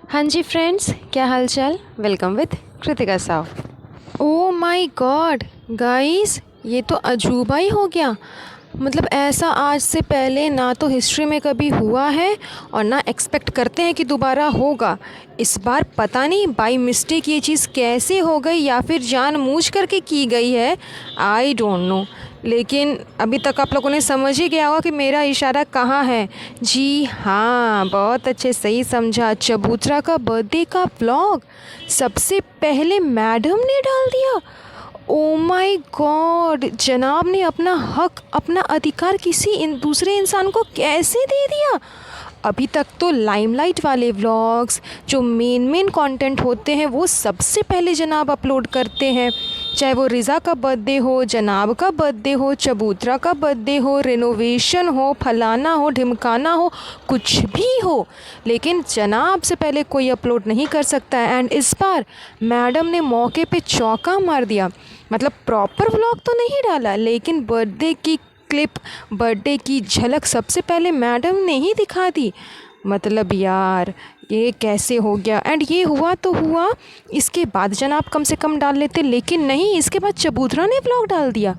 हाँ जी फ्रेंड्स, क्या हाल चाल। Welcome with Kritika Sao. Oh my God guys, ये तो अजूबा ही हो गया। मतलब ऐसा आज से पहले ना तो हिस्ट्री में कभी हुआ है और ना एक्सपेक्ट करते हैं कि दोबारा होगा। इस बार पता नहीं बाई मिस्टेक ये चीज़ कैसे हो गई या फिर जानबूझ करके की गई है, आई डोंट नो। लेकिन अभी तक आप लोगों ने समझ ही गया होगा कि मेरा इशारा कहाँ है। जी हाँ, बहुत अच्छे, सही समझा। चबूतरा का बर्थडे का व्लॉग सबसे पहले मैडम ने डाल दिया। ओ माय गॉड, जनाब ने अपना हक, अपना अधिकार किसी दूसरे इंसान को कैसे दे दिया। अभी तक तो लाइमलाइट वाले व्लॉग्स जो मेन कंटेंट होते हैं वो सबसे पहले जनाब अपलोड करते हैं, चाहे वो रिज़ा का बर्थडे हो, जनाब का बर्थडे हो, चबूतरा का बर्थडे हो, रिनोवेशन हो, फलाना हो, ढिमकाना हो, कुछ भी हो, लेकिन जनाब से पहले कोई अपलोड नहीं कर सकता है। एंड इस बार मैडम ने मौके पे चौका मार दिया। मतलब प्रॉपर व्लॉग तो नहीं डाला, लेकिन बर्थडे की क्लिप, बर्थडे की झलक सबसे पहले मैडम ने ही दिखा दी। मतलब यार, ये कैसे हो गया। एंड ये हुआ तो हुआ, इसके बाद जनाब कम से कम डाल लेते, लेकिन नहीं, इसके बाद चबूतरा ने व्लॉग डाल दिया।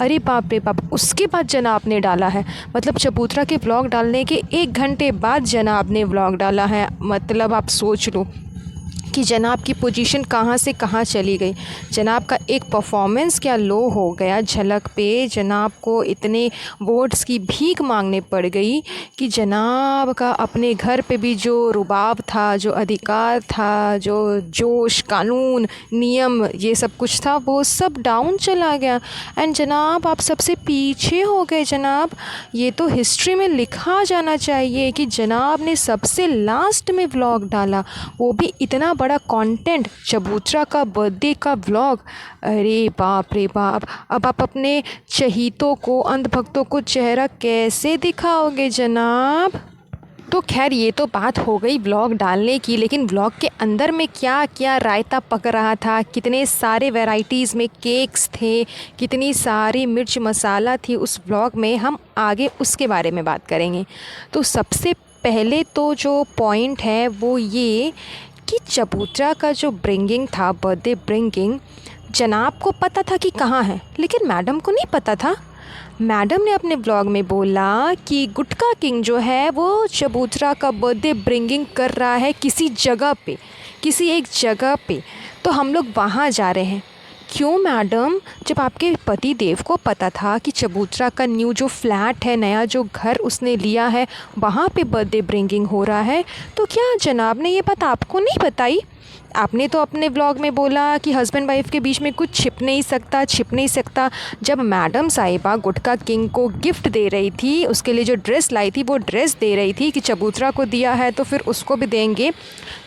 अरे बाप रे बाप, उसके बाद जनाब ने डाला है। मतलब चबूतरा के व्लॉग डालने के 1 घंटे बाद जनाब ने व्लॉग डाला है। मतलब आप सोच लो कि जनाब की पोजीशन कहाँ से कहाँ चली गई। जनाब का एक परफॉर्मेंस क्या लो हो गया झलक पे। जनाब को इतने वोट्स की भीख मांगने पड़ गई कि जनाब का अपने घर पे भी जो रुबाब था, जो अधिकार था, जो जोश, कानून, नियम, ये सब कुछ था, वो सब डाउन चला गया। एंड जनाब आप सबसे पीछे हो गए। जनाब, ये तो हिस्ट्री में लिखा जाना चाहिए कि जनाब ने सबसे लास्ट में व्लॉग डाला, वो भी इतना बड़ा कंटेंट, चबूतरा का बर्थडे का व्लॉग। अरे बाप रे बाप, अब आप अपने चहीतों को, अंधभक्तों को चेहरा कैसे दिखाओगे जनाब। तो खैर, ये तो बात हो गई व्लॉग डालने की, लेकिन व्लॉग के अंदर में क्या क्या रायता पक रहा था, कितने सारे वैराइटीज़ में केक्स थे, कितनी सारी मिर्च मसाला थी उस व्लॉग में, हम आगे उसके बारे में बात करेंगे। तो सबसे पहले तो जो पॉइंट है वो ये कि चबूतरा का जो ब्रिंगिंग था, बर्थडे ब्रिंगिंग, जनाब को पता था कि कहाँ है, लेकिन मैडम को नहीं पता था। मैडम ने अपने ब्लॉग में बोला कि गुटका किंग जो है वो चबूतरा का बर्थडे ब्रिंगिंग कर रहा है किसी जगह पे, किसी एक जगह पे, तो हम लोग वहाँ जा रहे हैं। क्यों मैडम, जब आपके पति देव को पता था कि चबूतरा का न्यू जो फ्लैट है, नया जो घर उसने लिया है, वहाँ पे बर्थडे ब्रिंगिंग हो रहा है, तो क्या जनाब ने ये बात आपको नहीं बताई। आपने तो अपने व्लॉग में बोला कि हस्बैंड वाइफ के बीच में कुछ छिप नहीं सकता, छिप नहीं सकता। जब मैडम साहिबा गुटका किंग को गिफ्ट दे रही थी, उसके लिए जो ड्रेस लाई थी वो ड्रेस दे रही थी कि चबूतरा को दिया है तो फिर उसको भी देंगे,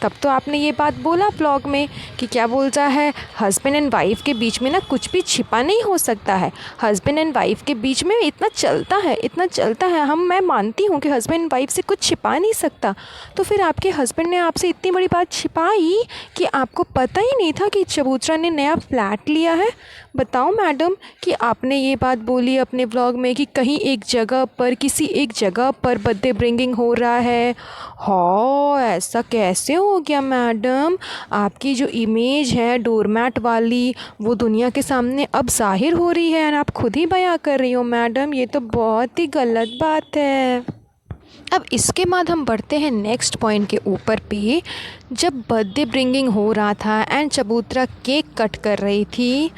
तब तो आपने ये बात बोला व्लॉग में कि क्या बोलता है, हस्बैंड एंड वाइफ के बीच में ना कुछ भी छिपा नहीं हो सकता है। हस्बैंड एंड वाइफ के बीच में इतना चलता है, इतना चलता है। मैं मानती हूँ कि हस्बैंड एंड वाइफ से कुछ छिपा नहीं सकता, तो फिर आपके हस्बैंड ने आपसे इतनी बड़ी बात छिपाई कि आपको पता ही नहीं था कि चबूतरा ने नया फ्लैट लिया है। बताओ मैडम कि आपने ये बात बोली अपने व्लॉग में कि कहीं एक जगह पर, किसी एक जगह पर बर्थडे ब्रिंगिंग हो रहा है। हाँ, ऐसा कैसे हो गया मैडम। आपकी जो इमेज है डोरमैट वाली, वो दुनिया के सामने अब जाहिर हो रही है और आप खुद ही बयां कर रही हो मैडम, ये तो बहुत ही गलत बात है। अब इसके बाद हम बढ़ते हैं नेक्स्ट पॉइंट के ऊपर पे। जब बर्थडे ब्रिंगिंग हो रहा था एंड चबूतरा केक कट कर रही थी,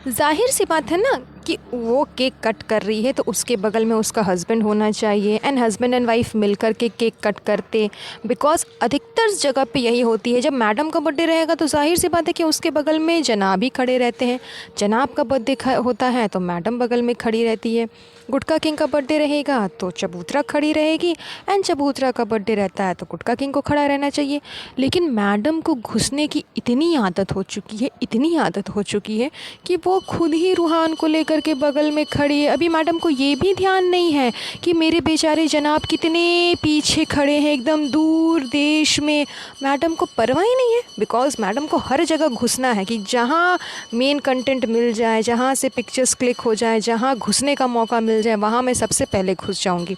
जाहिर सी बात है ना कि वो केक कट कर रही है तो उसके बगल में उसका हस्बैंड होना चाहिए, एंड हस्बैंड एंड वाइफ मिलकर के केक कट करते। बिकॉज अधिकतर जगह पे यही होती है, जब मैडम का बर्थडे रहेगा तो जाहिर सी बात है कि उसके बगल में जनाब ही खड़े रहते हैं। जनाब का बर्थडे होता है तो मैडम बगल में खड़ी रहती है। गुटका किंग का बर्थडे रहेगा तो चबूतरा खड़ी रहेगी, एंड चबूतरा का बर्थडे रहता है तो गुटका किंग को खड़ा रहना चाहिए। लेकिन मैडम को घुसने की इतनी आदत हो चुकी है, इतनी आदत हो चुकी है कि वो खुद ही रूहान को लेकर के बगल में खड़ी है। अभी मैडम को ये भी ध्यान नहीं है कि मेरे बेचारे जनाब कितने पीछे खड़े हैं, एकदम दूर देश में। मैडम को परवाह ही नहीं है, बिकॉज़ मैडम को हर जगह घुसना है कि जहाँ मेन कंटेंट मिल जाए, जहाँ से पिक्चर्स क्लिक हो जाए, जहाँ घुसने का मौका मिल जाए, वहाँ मैं सबसे पहले घुस जाऊँगी।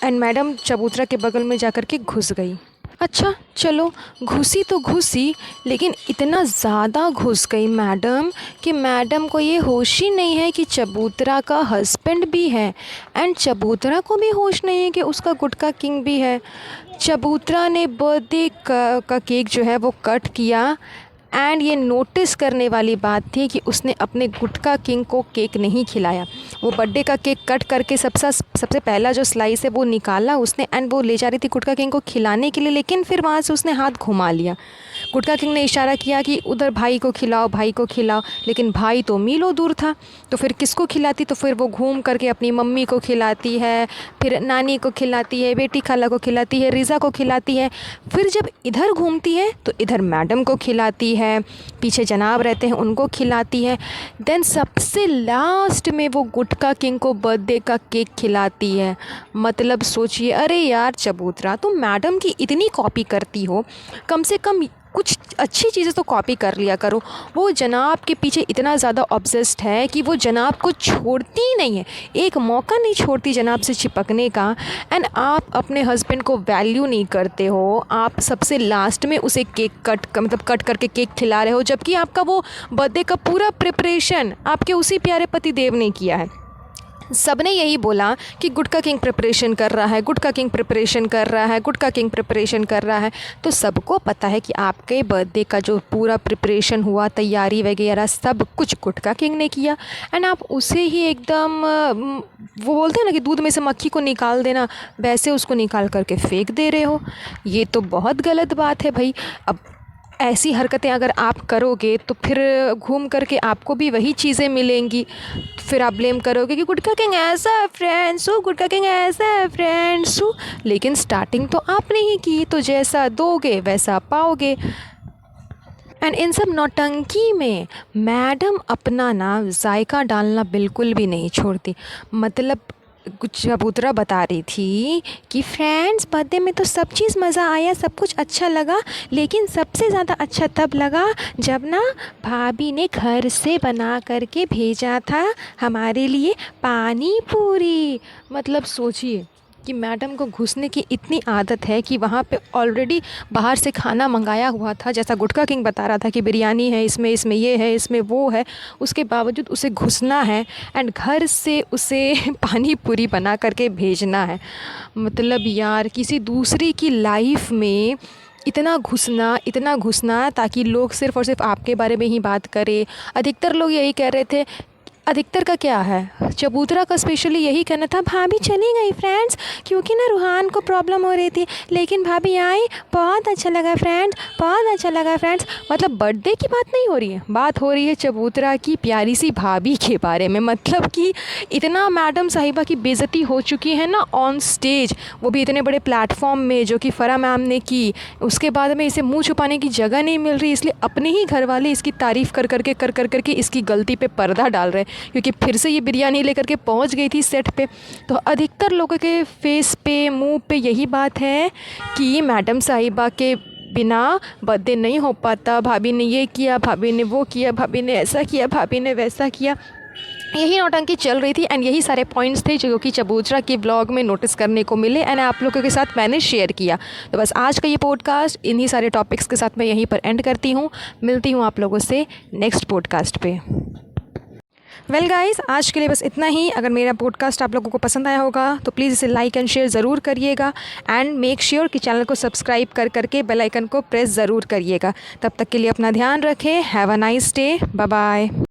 एंड मैडम चबूतरा के बगल में जाकर के घुस गई। अच्छा चलो, घुसी तो घुसी, लेकिन इतना ज़्यादा घुस गई मैडम कि मैडम को ये होश ही नहीं है कि चबूतरा का हस्बैंड भी है, एंड चबूतरा को भी होश नहीं है कि उसका गुटखा किंग भी है। चबूतरा ने बर्थडे का केक जो है वो कट किया, एंड ये नोटिस करने वाली बात थी कि उसने अपने गुटखा किंग को केक नहीं खिलाया। वो बर्थडे का केक कट करके सबसे पहला जो स्लाइस है वो निकाला उसने, एंड वो ले जा रही थी गुटखा किंग को खिलाने के लिए, लेकिन फिर वहाँ से उसने हाथ घुमा लिया। गुटखा किंग ने इशारा किया कि उधर भाई को खिलाओ, भाई को खिलाओ, लेकिन भाई तो मीलों दूर था। तो फिर किसको खिलाती? तो फिर वो घूम करके अपनी मम्मी को खिलाती है, फिर नानी को खिलाती है, बेटी खाला को खिलाती है, रिज़ा को खिलाती है। फिर जब इधर घूमती है तो इधर मैडम को खिलाती है, पीछे जनाब रहते हैं उनको खिलाती है। देन सबसे लास्ट में वो गुटखा किंग को बर्थडे का केक खिलाती है। मतलब सोचिए, अरे यार चबूतरा, तुम मैडम की इतनी कॉपी करती हो, कम से कम कुछ अच्छी चीज़ें तो कॉपी कर लिया करो। वो जनाब के पीछे इतना ज़्यादा ऑब्सेस्ड है कि वो जनाब को छोड़ती ही नहीं है, एक मौका नहीं छोड़ती जनाब से चिपकने का। एंड आप अपने हस्बैंड को वैल्यू नहीं करते हो, आप सबसे लास्ट में उसे केक कट करके केक खिला रहे हो, जबकि आपका वो बर्थडे का पूरा प्रिपरेशन आपके उसी प्यारे पति देव ने किया है। सबने यही बोला कि गुटखा किंग प्रिपरेशन कर रहा है, गुटखा किंग प्रिपरेशन कर रहा है, गुटखा किंग प्रिपरेशन कर रहा है। तो सबको पता है कि आपके बर्थडे का जो पूरा प्रिपरेशन हुआ, तैयारी वगैरह सब कुछ गुटखा किंग ने किया। एंड आप उसे ही एकदम वो बोलते हैं ना कि दूध में से मक्खी को निकाल देना, वैसे उसको निकाल करके फेंक दे रहे हो। ये तो बहुत गलत बात है भाई। अब ऐसी हरकतें अगर आप करोगे तो फिर घूम करके आपको भी वही चीज़ें मिलेंगी। फिर आप ब्लेम करोगे कि गुटखा किंग ऐसा है फ्रेंड्स हो, गुटखा किंग ऐसा है फ्रेंड्स हो। लेकिन स्टार्टिंग तो आपने ही की, तो जैसा दोगे वैसा पाओगे। एंड इन सब नौटंकी में मैडम अपना ना जायका डालना बिल्कुल भी नहीं छोड़ती। मतलब कुछ चबूतरा बता रही थी कि फ्रेंड्स बर्थडे में तो सब चीज़ मज़ा आया, सब कुछ अच्छा लगा, लेकिन सबसे ज़्यादा अच्छा तब लगा जब ना भाभी ने घर से बना करके भेजा था हमारे लिए पानी पूरी। मतलब सोचिए कि मैडम को घुसने की इतनी आदत है कि वहाँ पे ऑलरेडी बाहर से खाना मंगाया हुआ था, जैसा गुटखा किंग बता रहा था कि बिरयानी है, इसमें ये है, इसमें वो है, उसके बावजूद उसे घुसना है एंड घर से उसे पानी पूरी बना करके भेजना है। मतलब यार, किसी दूसरी की लाइफ में इतना घुसना ताकि लोग सिर्फ़ और सिर्फ आपके बारे में ही बात करें। अधिकतर लोग यही कह रहे थे, अधिकतर का क्या है, चबूतरा का स्पेशली यही कहना था, भाभी चली गई फ्रेंड्स क्योंकि ना रूहान को प्रॉब्लम हो रही थी, लेकिन भाभी आई, बहुत अच्छा लगा फ्रेंड्स, बहुत अच्छा लगा फ्रेंड्स। मतलब बर्थडे की बात नहीं हो रही है, बात हो रही है चबूतरा की प्यारी सी भाभी के बारे में। मतलब कि इतना मैडम साहिबा की बेइज्जती हो चुकी है ना ऑन स्टेज, वो भी इतने बड़े प्लेटफॉर्म में जो कि फ़रा मैम ने की। उसके बाद में इसे मुँह छुपाने की जगह नहीं मिल रही, इसलिए अपने ही घर वाले इसकी तारीफ़ कर करके इसकी गलती पे पर्दा डाल रहे हैं, क्योंकि फिर से ये बिरयानी लेकर के पहुंच गई थी सेट पे। तो अधिकतर लोगों के फेस पे, मुंह पे यही बात है कि मैडम साहिबा के बिना बर्थडे नहीं हो पाता, भाभी ने ये किया, भाभी ने वो किया, भाभी ने ऐसा किया, भाभी ने वैसा किया। यही नौटंकी चल रही थी एंड यही सारे पॉइंट्स थे जो कि चबूतरा के व्लॉग में नोटिस करने को मिले एंड आप लोगों के साथ मैंने शेयर किया। तो बस आज का ये पॉडकास्ट इन्हीं सारे टॉपिक्स के साथ मैं यहीं पर एंड करती हूँ। मिलती हूँ आप लोगों से नेक्स्ट पॉडकास्ट पे। वेल गाइस, आज के लिए बस इतना ही। अगर मेरा पॉडकास्ट आप लोगों को पसंद आया होगा तो प्लीज़ इसे लाइक एंड शेयर ज़रूर करिएगा एंड मेक श्योर कि चैनल को सब्सक्राइब करके बेल आइकन को प्रेस ज़रूर करिएगा। तब तक के लिए अपना ध्यान रखें। Have a nice day. Bye bye.